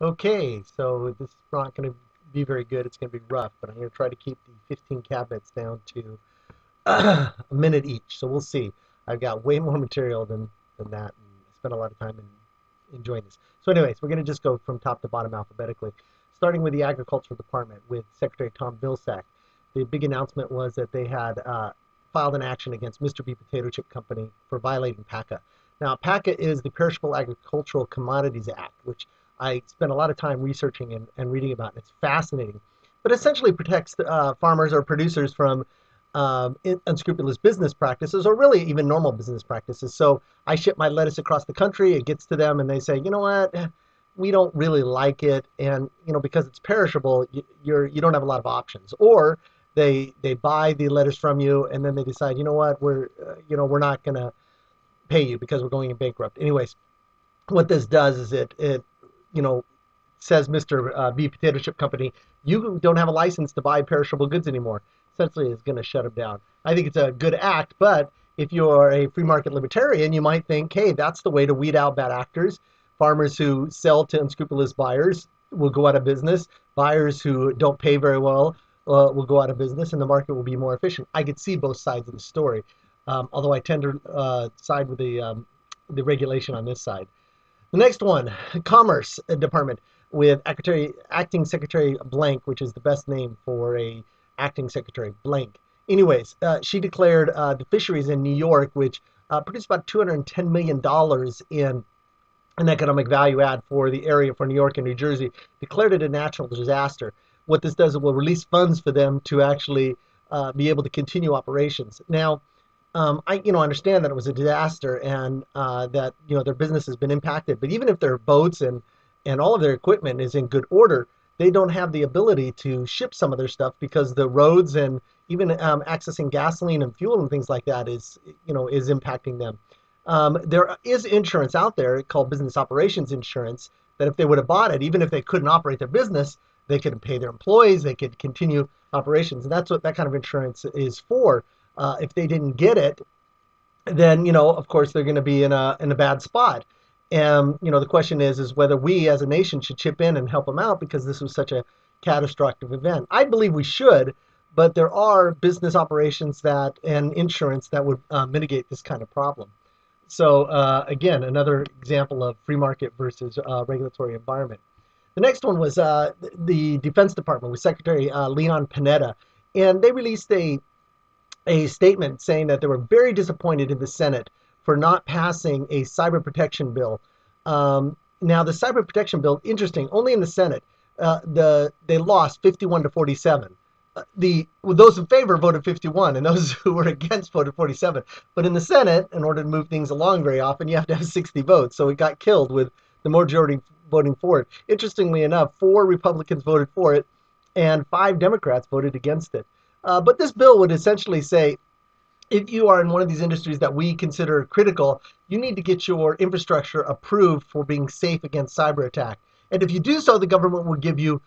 Okay, so this is not going to be very good. It's going to be rough, but I'm going to try to keep the 15 cabinets down to a minute each. So we'll see. I've got way more material than that, and I spent a lot of time enjoying this. So anyways, we're going to just go from top to bottom alphabetically, starting with the Agricultural Department with Secretary Tom Vilsack. The big announcement was that they had filed an action against Mr. B Potato Chip Company for violating PACA. Now, PACA is the Perishable Agricultural Commodities Act, which I spent a lot of time researching and reading about, and it's fascinating. But essentially protects farmers or producers from unscrupulous business practices, or really even normal business practices. So I ship my lettuce across the country, it gets to them, and they say, you know what, we don't really like it, and because it's perishable, you don't have a lot of options. Or they buy the lettuce from you, and then they decide, you know what, we're not going to pay you because we're going bankrupt. Anyways, what this does is it you know says Mr. B Potato Chip Company, you don't have a license to buy perishable goods anymore. Essentially, is going to shut them down. I think it's a good act, but if you're a free market libertarian, you might think, hey, that's the way to weed out bad actors. Farmers who sell to unscrupulous buyers will go out of business. Buyers who don't pay very well will go out of business, and the market will be more efficient. I could see both sides of the story, although I tend to side with the regulation on this side. The next one, Commerce Department with Acting Secretary Blank, which is the best name for a acting secretary, Blank. Anyways, she declared the fisheries in New York, which produced about $210 million in an economic value add for the area for New York and New Jersey, declared it a natural disaster. What this does, it will release funds for them to actually be able to continue operations. Now, I understand that it was a disaster and that their business has been impacted. But even if their boats and all of their equipment is in good order, they don't have the ability to ship some of their stuff because the roads and even accessing gasoline and fuel and things like that is impacting them. There is insurance out there called business operations insurance that if they would have bought it, even if they couldn't operate their business, they could pay their employees, they could continue operations, and that's what that kind of insurance is for. If they didn't get it, then of course they're going to be in a bad spot. And the question is whether we as a nation should chip in and help them out because this was such a catastrophic event. I believe we should, but there are business operations that and insurance that would mitigate this kind of problem. So again, another example of free market versus regulatory environment. The next one was the Defense Department with Secretary Leon Panetta, and they released a statement saying that they were very disappointed in the Senate for not passing a cyber protection bill. Now, the cyber protection bill, interesting, only in the Senate, they lost 51 to 47. Those in favor voted 51, and those who were against voted 47. But in the Senate, in order to move things along very often, you have to have 60 votes. So it got killed with the majority voting for it. Interestingly enough, 4 Republicans voted for it, and 5 Democrats voted against it. But this bill would essentially say, if you are in one of these industries that we consider critical, you need to get your infrastructure approved for being safe against cyber attack. And if you do so, the government will give you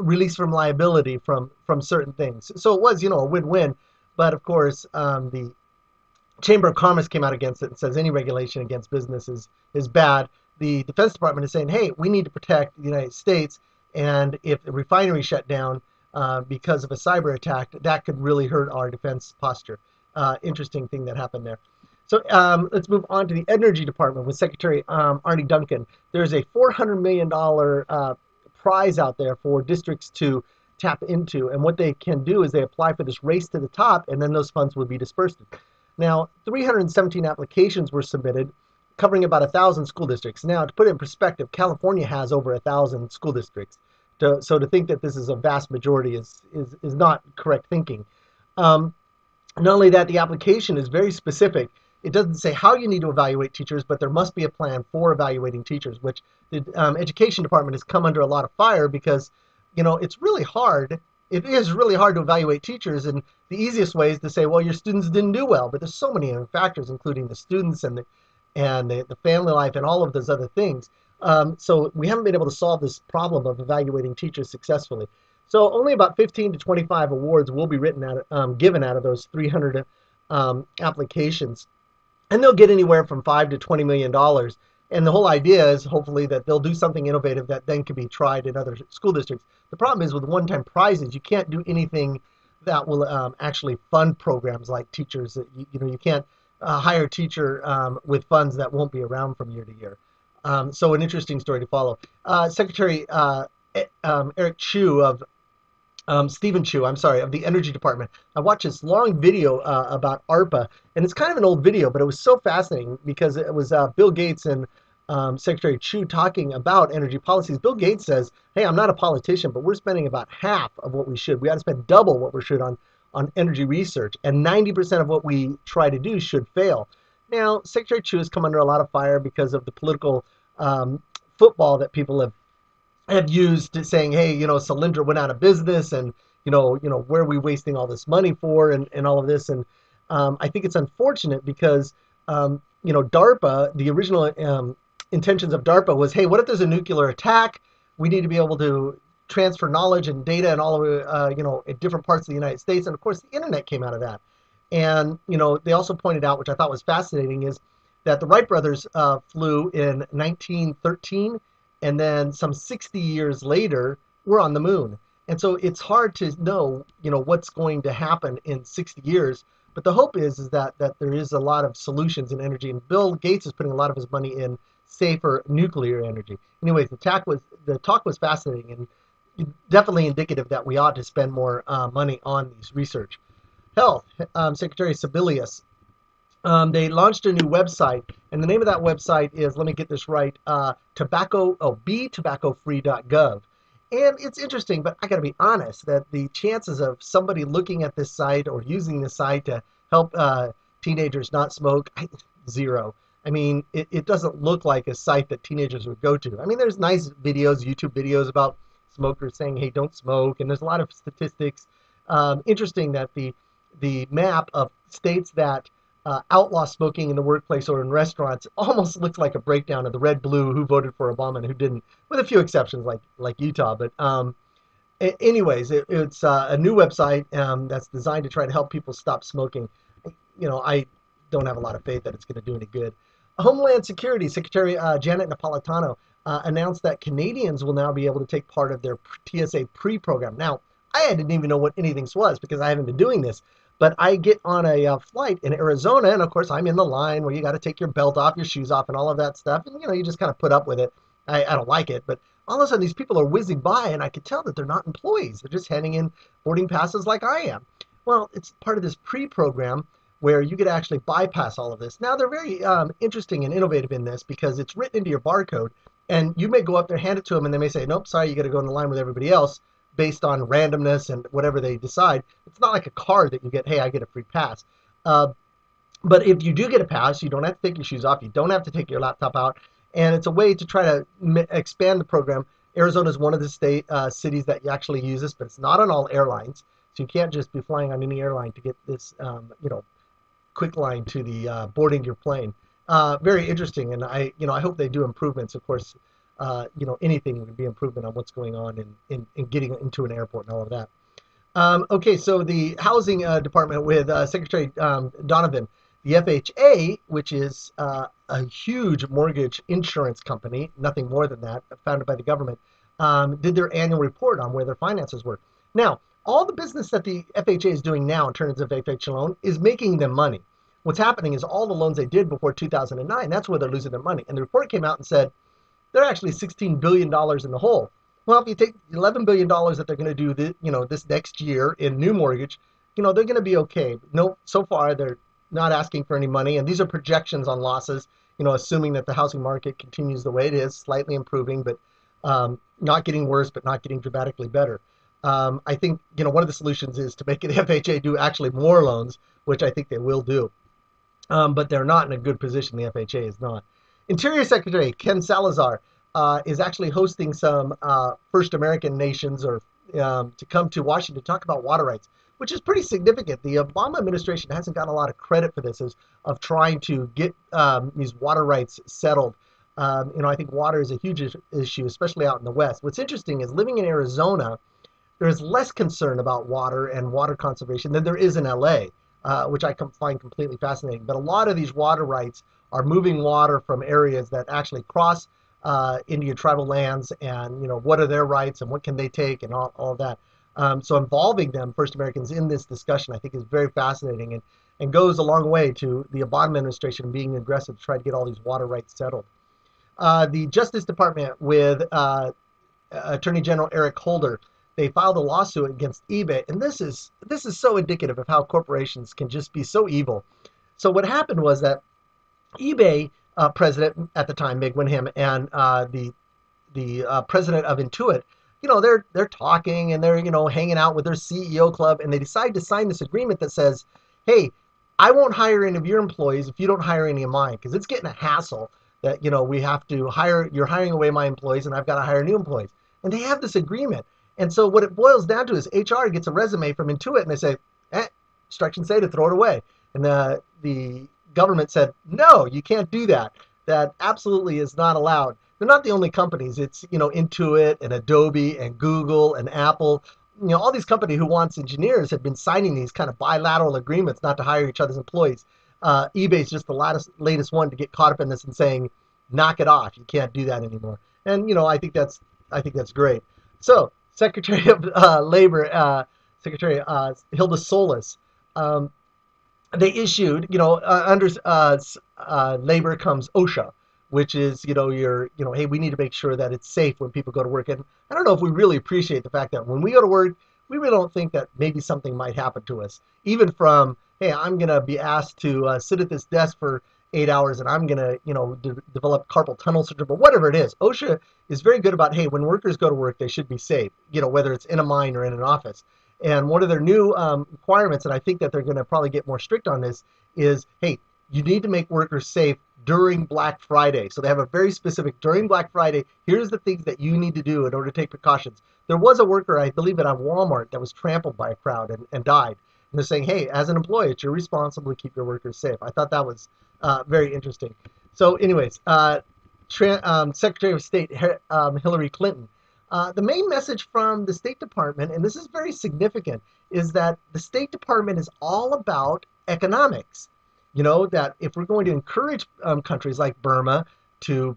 release from liability from certain things. So it was, a win-win. But of course, the Chamber of Commerce came out against it and says any regulation against business is bad. The Defense Department is saying, hey, we need to protect the United States. And if the refinery shut down because of a cyber attack, that could really hurt our defense posture. Interesting thing that happened there. So let's move on to the Energy Department with Secretary Arne Duncan. There's a $400 million prize out there for districts to tap into. And what they can do is they apply for this race to the top, and then those funds would be dispersed. Now, 317 applications were submitted, covering about 1,000 school districts. Now, to put it in perspective, California has over 1,000 school districts. So to think that this is a vast majority is not correct thinking. Not only that, the application is very specific. It doesn't say how you need to evaluate teachers, but there must be a plan for evaluating teachers, which the Education Department has come under a lot of fire because, it's really hard. It is really hard to evaluate teachers, and the easiest way is to say, well, your students didn't do well, but there's so many factors, including the students and the family life and all of those other things. So we haven't been able to solve this problem of evaluating teachers successfully. So only about 15 to 25 awards will be given out of those 300 applications. And they'll get anywhere from $5 to $20 million And the whole idea is hopefully that they'll do something innovative that then can be tried in other school districts. The problem is with one-time prizes, you can't do anything that will actually fund programs like teachers. You can't hire a teacher with funds that won't be around from year to year. So an interesting story to follow. Secretary Eric Chu of Stephen Chu, I'm sorry, of the Energy Department. I watched this long video about ARPA, and it's kind of an old video, but it was so fascinating because it was Bill Gates and Secretary Chu talking about energy policies. Bill Gates says, "Hey, I'm not a politician, but we're spending about half of what we should. We ought to spend double what we should on energy research, and 90% of what we try to do should fail." Now, Secretary Chu has come under a lot of fire because of the political um, football that people have used to saying, hey, Solyndra went out of business, and where are we wasting all this money for, and all of this, and I think it's unfortunate because DARPA, the original intentions of DARPA was, hey, what if there's a nuclear attack? We need to be able to transfer knowledge and data and all of in different parts of the United States, and of course the internet came out of that. And they also pointed out, which I thought was fascinating, is that the Wright brothers flew in 1913, and then some 60 years later, we're on the moon. And so it's hard to know, what's going to happen in 60 years. But the hope is that there is a lot of solutions in energy, and Bill Gates is putting a lot of his money in safer nuclear energy. Anyways, the talk was fascinating and definitely indicative that we ought to spend more money on these research. Health, Secretary Sebelius, they launched a new website, and the name of that website is, let me get this right, betobaccofree.gov. And it's interesting, but I got to be honest that the chances of somebody looking at this site or using this site to help teenagers not smoke, zero. I mean, it doesn't look like a site that teenagers would go to. I mean, there's nice videos, YouTube videos about smokers saying, hey, don't smoke, and there's a lot of statistics. Interesting that the map of states that outlaw smoking in the workplace or in restaurants almost looks like a breakdown of the red, blue, who voted for Obama and who didn't, with a few exceptions like Utah. But anyways, it's a new website that's designed to try to help people stop smoking. I don't have a lot of faith that it's going to do any good. Homeland Security Secretary Janet Napolitano announced that Canadians will now be able to take part of their TSA pre-program. Now, I didn't even know what anything was because I haven't been doing this. But I get on a flight in Arizona, and of course I'm in the line where you got to take your belt off, your shoes off, and all of that stuff. And you just kind of put up with it. I don't like it, but all of a sudden these people are whizzing by, and I could tell that they're not employees. They're just handing in boarding passes like I am. Well, it's part of this pre-program where you could actually bypass all of this. Now they're very interesting and innovative in this because it's written into your barcode, and you may go up there, hand it to them, and they may say, nope, sorry, you got to go in the line with everybody else, based on randomness and whatever they decide. It's not like a card that you get, hey, I get a free pass. But if you do get a pass, you don't have to take your shoes off. You don't have to take your laptop out. And it's a way to try to expand the program. Arizona is one of the cities that actually use this, but it's not on all airlines. So you can't just be flying on any airline to get this, quick line to the boarding your plane. Very interesting. And I hope they do improvements. Of course, anything would be improvement on what's going on in getting into an airport and all of that. Okay, so the housing department with Secretary Donovan, the FHA, which is a huge mortgage insurance company, nothing more than that, founded by the government, did their annual report on where their finances were. Now, all the business that the FHA is doing now in terms of FHA loan is making them money. What's happening is all the loans they did before 2009, that's where they're losing their money. And the report came out and said, they're actually $16 billion in the hole. Well, if you take $11 billion that they're going to do this next year in new mortgage, they're going to be okay. No, so far they're not asking for any money, and these are projections on losses, assuming that the housing market continues the way it is, slightly improving, but not getting worse, but not getting dramatically better. I think, one of the solutions is to make the FHA do actually more loans, which I think they will do. But they're not in a good position. The FHA is not. Interior Secretary Ken Salazar is actually hosting some First American nations to come to Washington to talk about water rights, which is pretty significant. The Obama administration hasn't gotten a lot of credit for this of trying to get these water rights settled. I think water is a huge issue, especially out in the West. What's interesting is living in Arizona, there is less concern about water and water conservation than there is in LA, which I find completely fascinating. But a lot of these water rights are moving water from areas that actually cross Indian tribal lands, and what are their rights and what can they take, and all that. So involving them, First Americans, in this discussion, I think is very fascinating, and goes a long way to the Obama administration being aggressive to try to get all these water rights settled. The Justice Department with Attorney General Eric Holder, they filed a lawsuit against eBay, and this is so indicative of how corporations can just be so evil. So what happened was that eBay president at the time, Meg Winham, and the president of Intuit, they're talking, and they're hanging out with their CEO club, and they decide to sign this agreement that says, hey, I won't hire any of your employees if you don't hire any of mine, because it's getting a hassle that we have to hire, you're hiring away my employees, and I've got to hire new employees. And they have this agreement. And so what it boils down to is HR gets a resume from Intuit, and they say, instructions say to throw it away. And the government said, no, you can't do that. That absolutely is not allowed. They're not the only companies. It's, Intuit and Adobe and Google and Apple. All these companies who wants engineers have been signing these kind of bilateral agreements not to hire each other's employees. eBay's just the latest one to get caught up in this and saying, knock it off. You can't do that anymore. And, I think that's great. So Secretary of Labor, Secretary Hilda Solis, they issued, under labor comes OSHA, which is, hey, we need to make sure that it's safe when people go to work. And I don't know if we really appreciate the fact that when we go to work, we really don't think that maybe something might happen to us. Even from, hey, I'm going to be asked to sit at this desk for 8 hours, and I'm going to, develop carpal tunnel syndrome, or whatever it is. OSHA is very good about, hey, when workers go to work, they should be safe, whether it's in a mine or in an office. And one of their new requirements, and I think that they're going to probably get more strict on this, is, hey, you need to make workers safe during Black Friday. So they have a very specific, during Black Friday, here's the things that you need to do in order to take precautions. There was a worker, I believe, at a Walmart that was trampled by a crowd and died. And they're saying, hey, as an employee, it's your responsibility to keep your workers safe. I thought that was very interesting. So anyways, Secretary of State Hillary Clinton, the main message from the State Department, and this is very significant, is that the State Department is all about economics. That if we're going to encourage countries like Burma to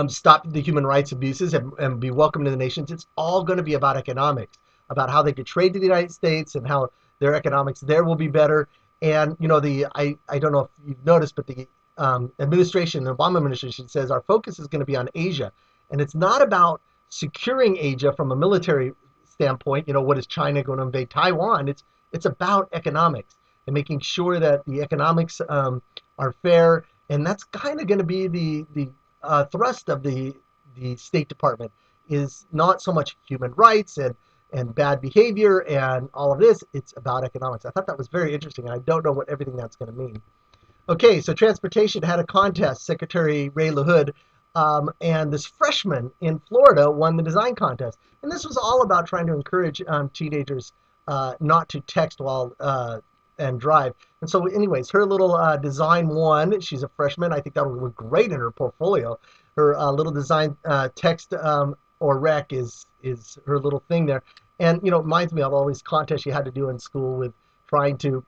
stop the human rights abuses and be welcome to the nations, it's all going to be about economics, about how they could trade to the United States and how their economics there will be better. And, I don't know if you've noticed, but the administration, the Obama administration, says our focus is going to be on Asia. And it's not about securing Asia from a military standpoint. What is China going to invade Taiwan? It's about economics and making sure that the economics are fair. And that's kind of going to be the thrust of the State Department, is not so much human rights and bad behavior and all of this. It's about economics. I thought that was very interesting, and I don't know what everything that's going to mean. Okay, so transportation had a contest. Secretary Ray LaHood and this freshman in Florida won the design contest. And this was all about trying to encourage teenagers not to text while and drive. And so anyways, her little design won. She's a freshman. I think that would look great in her portfolio. Her little design text or rec is her little thing there. And, it reminds me of all these contests you had to do in school with trying to,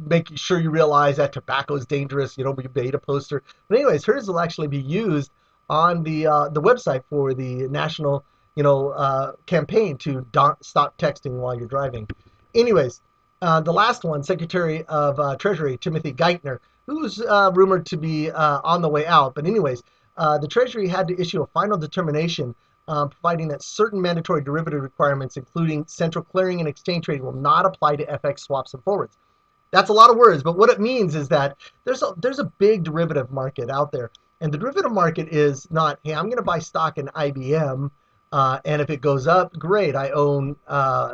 make sure you realize that tobacco is dangerous, we made a poster. But anyways, hers will actually be used on the website for the national, campaign to stop texting while you're driving. Anyways, the last one, Secretary of Treasury Timothy Geithner, who's rumored to be on the way out. But anyways, the Treasury had to issue a final determination providing that certain mandatory derivative requirements, including central clearing and exchange trading, will not apply to FX swaps and forwards. That's a lot of words, but what it means is that there's a big derivative market out there. And the derivative market is not, hey, I'm going to buy stock in IBM, and if it goes up, great, I own,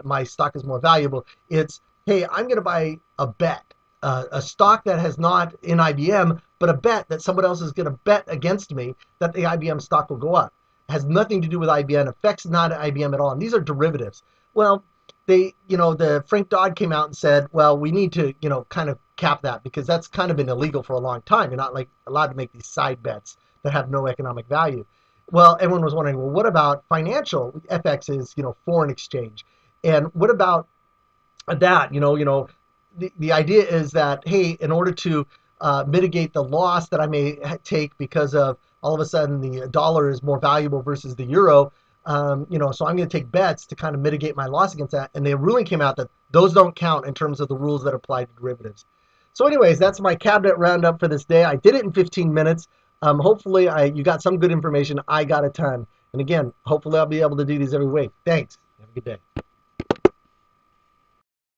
my stock is more valuable. It's, hey, I'm going to buy a bet, a stock that has not in IBM, but a bet that someone else is going to bet against me that the IBM stock will go up. It has nothing to do with IBM, affects not IBM at all. And these are derivatives. Well, the Frank Dodd came out and said, well, we need to, kind of cap that, because that's kind of been illegal for a long time. You're not allowed to make these side bets that have no economic value. Well, everyone was wondering, well, what about financial? FX is, foreign exchange. And what about that? The idea is that, hey, in order to mitigate the loss that I may take because of all of a sudden the dollar is more valuable versus the euro. So I'm going to take bets to kind of mitigate my loss against that. And the ruling came out that those don't count in terms of the rules that apply to derivatives. So, anyways, that's my cabinet roundup for this day. I did it in 15 minutes. Hopefully, you got some good information. I got a ton. And again, hopefully, I'll be able to do these every week. Thanks. Have a good day.